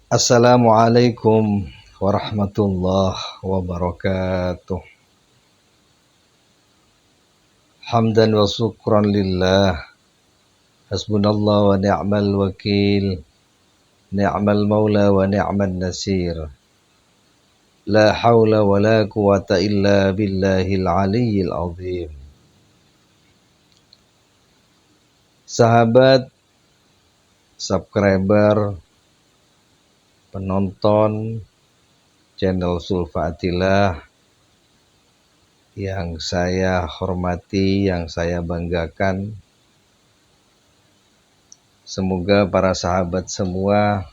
Assalamualaikum warahmatullahi wabarakatuh. Hamdan wa syukran lillah. Hasbunallah wa ni'mal wakil. Ni'mal maula wa ni'mal nasir. La hawla wa la quwata illa billahil aliyyil azim. Sahabat, subscriber, penonton channel Sulfa-Athilah yang saya hormati, yang saya banggakan, semoga para sahabat semua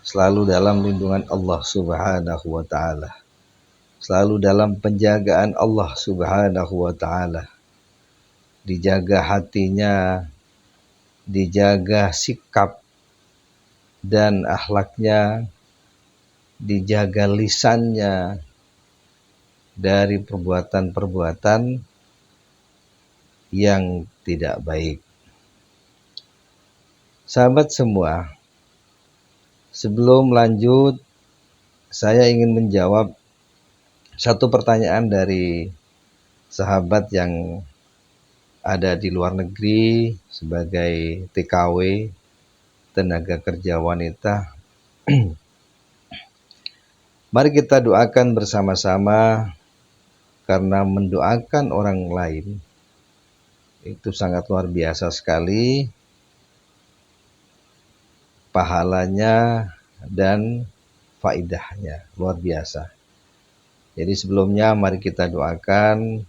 selalu dalam lindungan Allah Subhanahu wa ta'ala, selalu dalam penjagaan Allah Subhanahu wa ta'ala, dijaga hatinya, dijaga sikap dan akhlaknya, dijaga lisannya dari perbuatan-perbuatan yang tidak baik. Sahabat semua, sebelum lanjut, saya ingin menjawab satu pertanyaan dari sahabat yang ada di luar negeri sebagai TKW, tenaga kerja wanita. Mari kita doakan bersama-sama, karena mendoakan orang lain itu sangat luar biasa sekali pahalanya dan faidahnya, luar biasa. Jadi sebelumnya mari kita doakan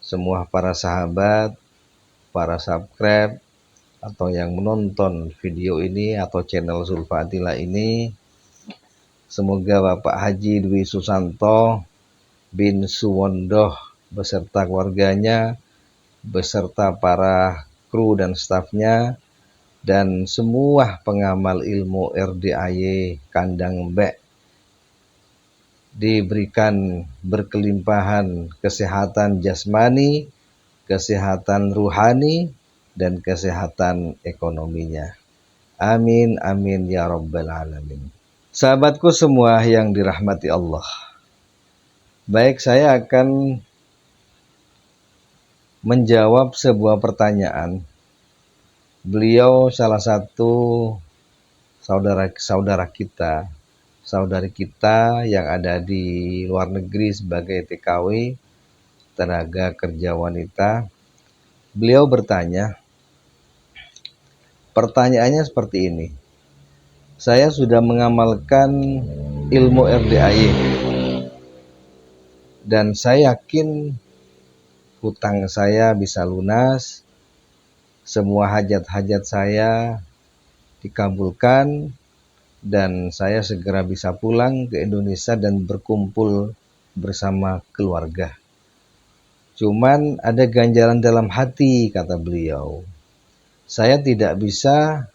semua para sahabat, para subscribe atau yang menonton video ini atau channel Sulfa-Athilah ini, semoga Bapak Haji Dwi Susanto bin Suwondoh beserta keluarganya, beserta para kru dan stafnya, dan semua pengamal ilmu RDAY Kandang Mbek diberikan berkelimpahan kesehatan jasmani, kesehatan ruhani, dan kesehatan ekonominya. Amin, amin, ya rabbal alamin. Sahabatku semua yang dirahmati Allah, baik, saya akan menjawab sebuah pertanyaan. Beliau salah satu saudara kita, saudari kita yang ada di luar negeri sebagai TKW, tenaga kerja wanita. Beliau bertanya, pertanyaannya seperti ini. Saya sudah mengamalkan ilmu RDAY dan saya yakin hutang saya bisa lunas, semua hajat-hajat saya dikabulkan, dan saya segera bisa pulang ke Indonesia dan berkumpul bersama keluarga. Cuman ada ganjalan dalam hati, kata beliau. Saya tidak bisa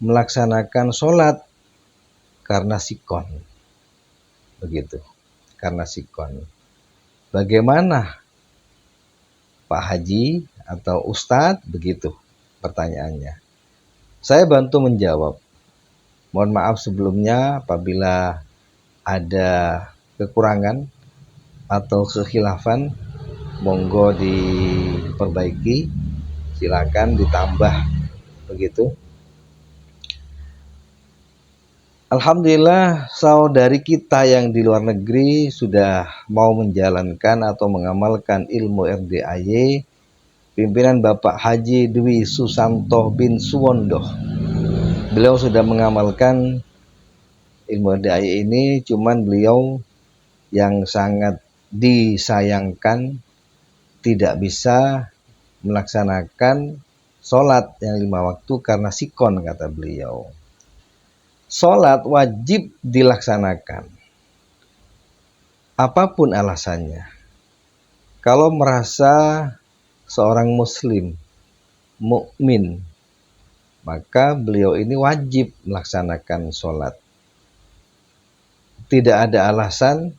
melaksanakan sholat karena sikon. Begitu, karena sikon. Bagaimana Pak Haji atau Ustadz? Begitu pertanyaannya. Saya bantu menjawab. Mohon maaf sebelumnya apabila ada kekurangan atau kekhilafan, monggo diperbaiki, silakan ditambah, begitu. Alhamdulillah, saudari kita yang di luar negeri sudah mau menjalankan atau mengamalkan ilmu RDAY pimpinan Bapak Haji Dwi Susanto bin Suwondoh. Beliau sudah mengamalkan ilmu RDAY ini, cuman beliau yang sangat disayangkan tidak bisa melaksanakan sholat yang 5 waktu karena sikon, kata beliau. Sholat wajib dilaksanakan, apapun alasannya. Kalau merasa seorang muslim, mukmin, maka beliau ini wajib melaksanakan sholat. Tidak ada alasan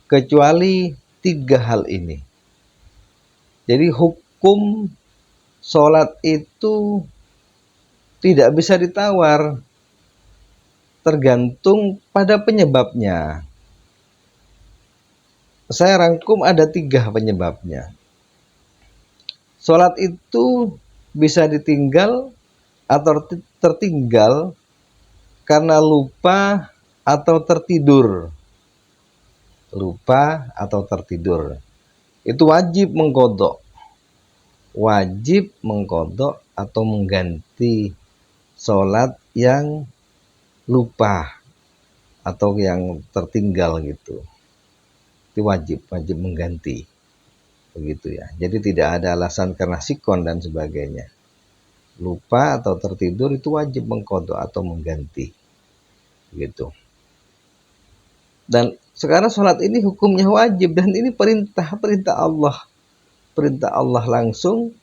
kecuali 3 hal ini. Jadi hukum sholat itu tidak bisa ditawar. tergantung pada penyebabnya. Saya rangkum ada 3 penyebabnya. Sholat itu bisa ditinggal atau tertinggal karena lupa atau tertidur. Lupa atau tertidur. Itu wajib mengqadha. Wajib mengqadha atau mengganti sholat yang lupa atau yang tertinggal gitu. Itu wajib mengganti. Begitu ya. Jadi tidak ada alasan karena sikon dan sebagainya. Lupa atau tertidur itu wajib mengqadha atau mengganti. Begitu. Dan sekarang sholat ini hukumnya wajib dan ini perintah Allah. Perintah Allah langsung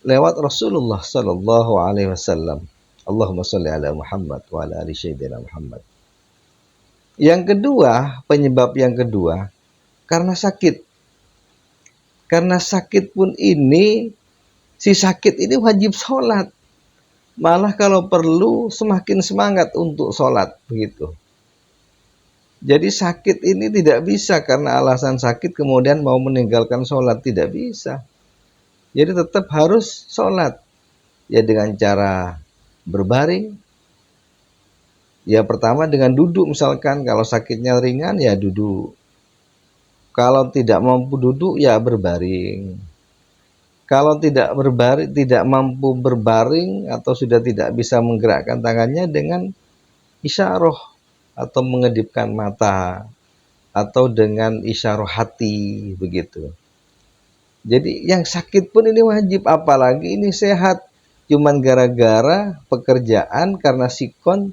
lewat Rasulullah sallallahu alaihi wasallam. Allahumma shalli ala Muhammad wa ala ali sayyidina Muhammad. Yang kedua, penyebab yang kedua karena sakit. Karena sakit pun ini, si sakit ini wajib sholat. Malah kalau perlu semakin semangat untuk sholat. Begitu. Jadi sakit ini tidak bisa karena alasan sakit kemudian mau meninggalkan sholat. Tidak bisa. Jadi tetap harus sholat. Ya dengan cara berbaring. Ya pertama dengan duduk misalkan. Kalau sakitnya ringan ya duduk. Kalau tidak mampu duduk ya berbaring. Kalau tidak mampu berbaring atau sudah tidak bisa menggerakkan tangannya dengan isyarah atau mengedipkan mata atau dengan isyarah hati begitu. Jadi yang sakit pun ini wajib, apalagi ini sehat. Cuman gara-gara pekerjaan karena sikon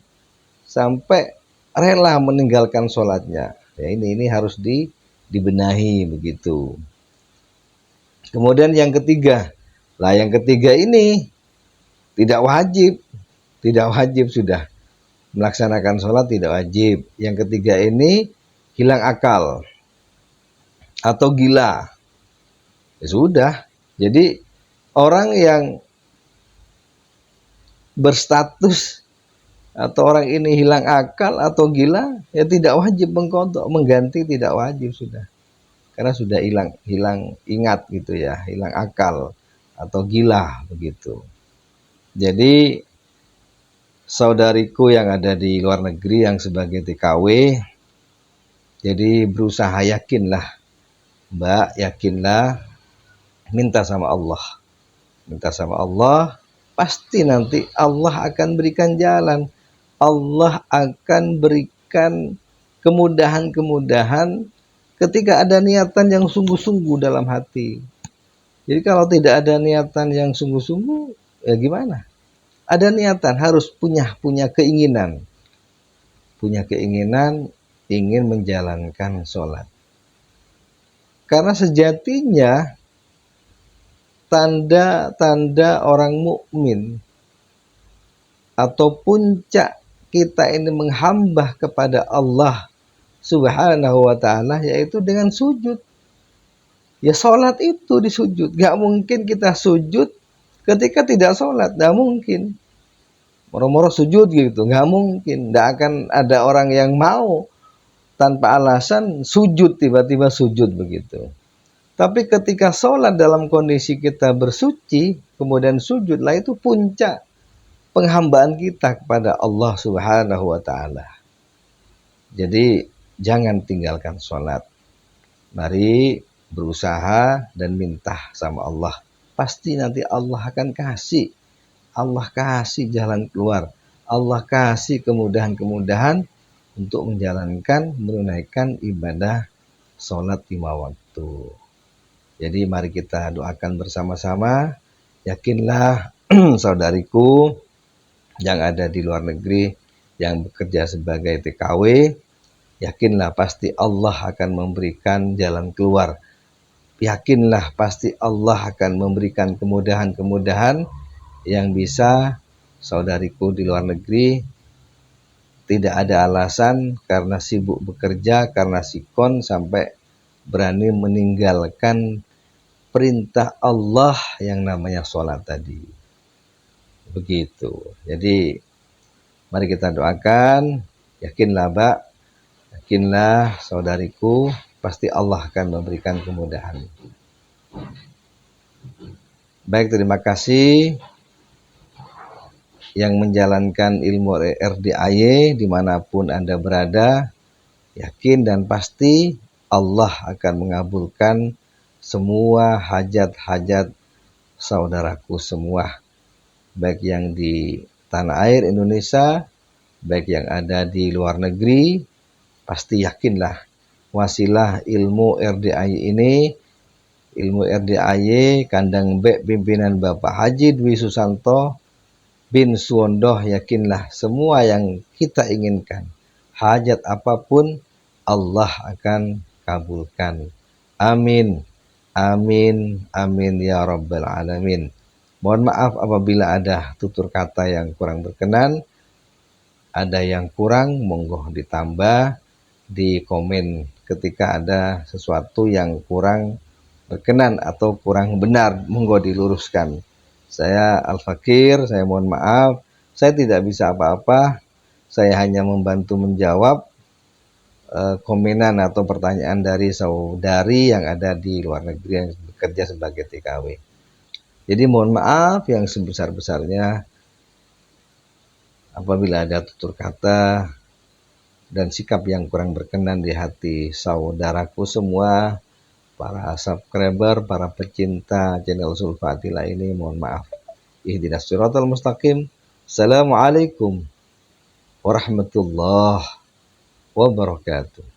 sampai rela meninggalkan sholatnya. Ya ini harus dibenahi begitu. Kemudian yang ketiga. Yang ketiga ini tidak wajib sudah. Melaksanakan sholat tidak wajib. Yang ketiga ini hilang akal atau gila. Ya sudah. Jadi orang yang berstatus atau orang ini hilang akal atau gila ya tidak wajib mengqadha, mengganti tidak wajib sudah. Karena sudah hilang ingat gitu ya, hilang akal atau gila begitu. Jadi saudariku yang ada di luar negeri yang sebagai TKW, jadi berusaha yakinlah, Mbak, yakinlah, minta sama Allah. Minta sama Allah, pasti nanti Allah akan berikan jalan. Allah akan berikan kemudahan-kemudahan ketika ada niatan yang sungguh-sungguh dalam hati. Jadi kalau tidak ada niatan yang sungguh-sungguh, ya gimana? Ada niatan, harus punya keinginan. Punya keinginan ingin menjalankan sholat. Karena sejatinya tanda-tanda orang mukmin atau puncak kita ini menghamba kepada Allah Subhanahu wa ta'ala yaitu dengan sujud. Ya sholat itu disujud. Gak mungkin kita sujud ketika tidak sholat. Gak mungkin. Moro-moro sujud gitu. Gak mungkin. Gak akan ada orang yang mau tanpa alasan sujud, tiba-tiba sujud begitu. Tapi ketika sholat dalam kondisi kita bersuci, kemudian sujudlah, itu puncak penghambaan kita kepada Allah Subhanahu wa ta'ala. Jadi jangan tinggalkan sholat. Mari berusaha dan minta sama Allah. Pasti nanti Allah akan kasih. Allah kasih jalan keluar. Allah kasih kemudahan-kemudahan untuk menunaikan ibadah sholat 5 waktu. Jadi mari kita doakan bersama-sama. Yakinlah saudariku yang ada di luar negeri yang bekerja sebagai TKW, yakinlah pasti Allah akan memberikan jalan keluar. Yakinlah pasti Allah akan memberikan kemudahan-kemudahan yang bisa saudariku di luar negeri tidak ada alasan karena sibuk bekerja, karena sikon sampai berani meninggalkan perintah Allah yang namanya sholat tadi. Begitu. Jadi Mari kita doakan, yakinlah Mbak, yakinlah saudariku, pasti Allah akan memberikan kemudahan. Baik, terima kasih yang menjalankan ilmu RDAY dimanapun Anda berada. Yakin dan pasti Allah akan mengabulkan semua hajat-hajat saudaraku semua, baik yang di tanah air Indonesia, baik yang ada di luar negeri. Pasti yakinlah wasilah ilmu RDAY ini, ilmu RDAY kandang bek pimpinan Bapak Haji Dwi Susanto bin Suwondoh, yakinlah semua yang kita inginkan, hajat apapun Allah akan kabulkan. Amin. Amin. Amin ya rabbal alamin. Mohon maaf apabila ada tutur kata yang kurang berkenan, ada yang kurang, monggo ditambah di komen ketika ada sesuatu yang kurang berkenan atau kurang benar, monggo diluruskan. Saya Al-Fakir, saya mohon maaf, saya tidak bisa apa-apa, saya hanya membantu menjawab komenan atau pertanyaan dari saudari yang ada di luar negeri yang bekerja sebagai TKW. Jadi mohon maaf yang sebesar-besarnya apabila ada tutur kata dan sikap yang kurang berkenan di hati saudaraku semua, para subscriber, para pecinta channel Sulfatila ini, mohon maaf. Ihdinas siratal mustaqim. Assalamualaikum warahmatullahi wabarakatuh.